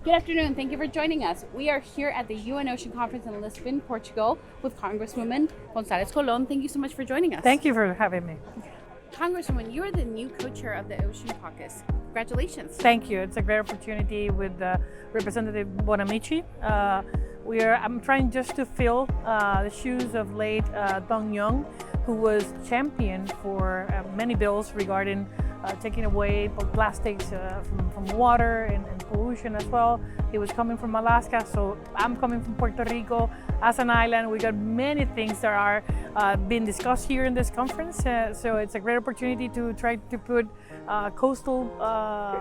Good afternoon. Thank you for joining us. We are here at the UN Ocean Conference in Lisbon, Portugal, with Congresswoman González Colón. Thank you so much for joining us. Thank you for having me. Congresswoman, you are the new co-chair of the Ocean Caucus. Congratulations. Thank you. It's a great opportunity with Representative Bonamici. I'm trying just to fill the shoes of late Dong Young, who was champion for many bills regarding taking away plastics from water and pollution as well. He was coming from Alaska, so I'm coming from Puerto Rico. As an island, we got many things that are being discussed here in this conference. So it's a great opportunity to try to put coastal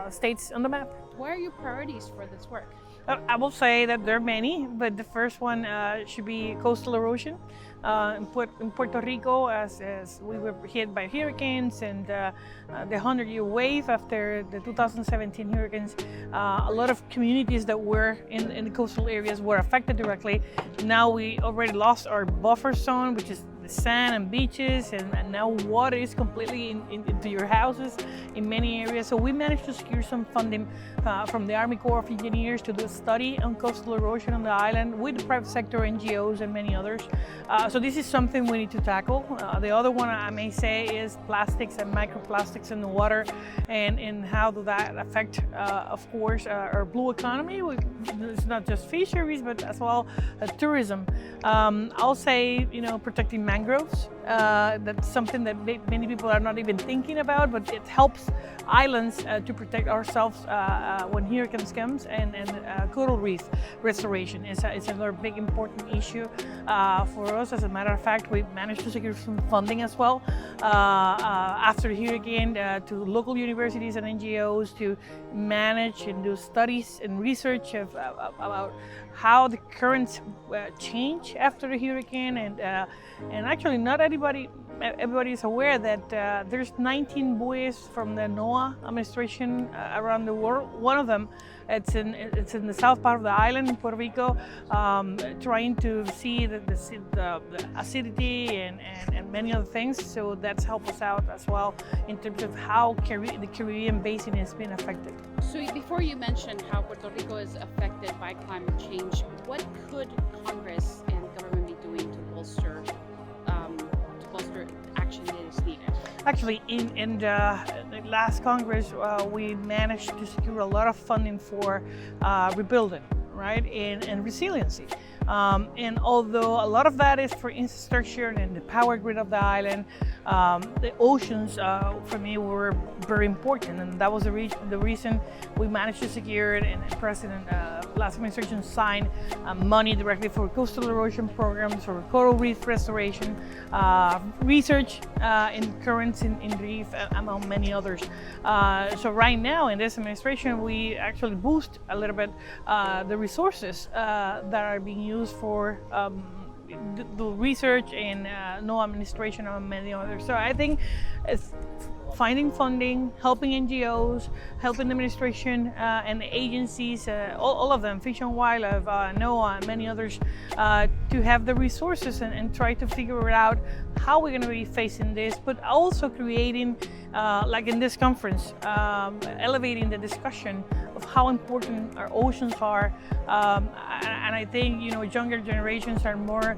states on the map. What are your priorities for this work? I will say that there are many, but the first one should be coastal erosion. In Puerto Rico, as we were hit by hurricanes and the 100-year wave after the 2017 hurricanes, a lot of communities that were in the coastal areas were affected directly. Now we already lost our buffer zone, which is the sand and beaches, and now water is completely into your houses in many areas. So we managed to secure some funding from the Army Corps of Engineers to do a study on coastal erosion on the island with the private sector, NGOs, and many others. So this is something we need to tackle. The other one I may say is plastics and microplastics in the water, and how do that affect, of course, our blue economy. It's not just fisheries, but as well tourism. I'll say, protecting mangroves. That's something that many people are not even thinking about, but it helps islands to protect ourselves when hurricanes comes, and coral reef restoration is another big important issue for us. As a matter of fact, we managed to secure some funding as well after the hurricane to local universities and NGOs to manage and do studies and research about how the currents change after the hurricane, and actually not everybody is aware that there's 19 buoys from the NOAA administration around the world. One of them, it's in the south part of the island in Puerto Rico, trying to see the acidity and many other things. So that's helped us out as well in terms of how the Caribbean basin has been affected. So before you mentioned how Puerto Rico is affected by climate change, what could Congress and government be doing to bolster action that is needed? Actually, in the last Congress, we managed to secure a lot of funding for rebuilding, right, and resiliency. And although a lot of that is for infrastructure and the power grid of the island, the oceans for me were very important, and that was the reason we managed to secure it. And President last administration signed money directly for coastal erosion programs, for coral reef restoration, research in currents in reef, among many others. So right now in this administration, we actually boost a little bit the resources that are being used for the research and no administration and many others. So I think it's finding funding, helping NGOs, helping the administration and the agencies, all of them, Fish and Wildlife, NOAA, and many others, to have the resources and try to figure out how we're going to be facing this, but also creating, like in this conference, elevating the discussion of how important our oceans are. And I think younger generations are more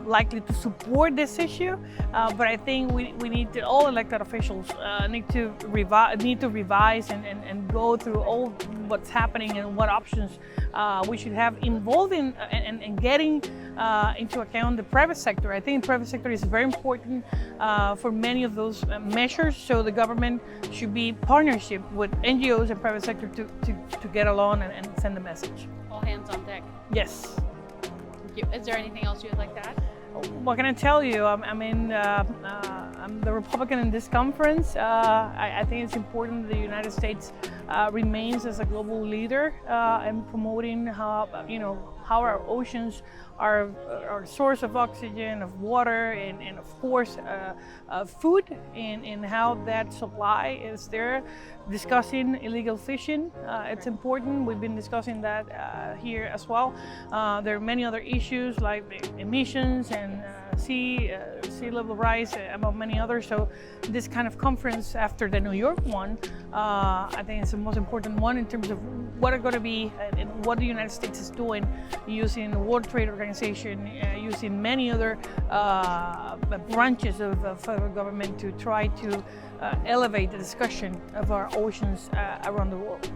likely to support this issue, but I think we need to, all elected officials need to revise and go through all what's happening and what options we should have involved in and getting into account the private sector. I think the private sector is very important for many of those measures, so the government should be partnership with NGOs and private sector to get along and send a message. All hands on deck. Yes. Thank you. Is there anything else you would like to add? What can I tell you? I'm the Republican in this conference. I think it's important the United States remains as a global leader in promoting how our oceans are our source of oxygen, of water, and of course food, and how that supply is there. Discussing illegal fishing, it's important. We've been discussing that here as well. There are many other issues like the emissions and sea level rise, among many others. So this kind of conference after the New York one, I think it's the most important one in terms of what are going to be and what the United States is doing using the World Trade Organization, using many other branches of the federal government to try to elevate the discussion of our oceans around the world.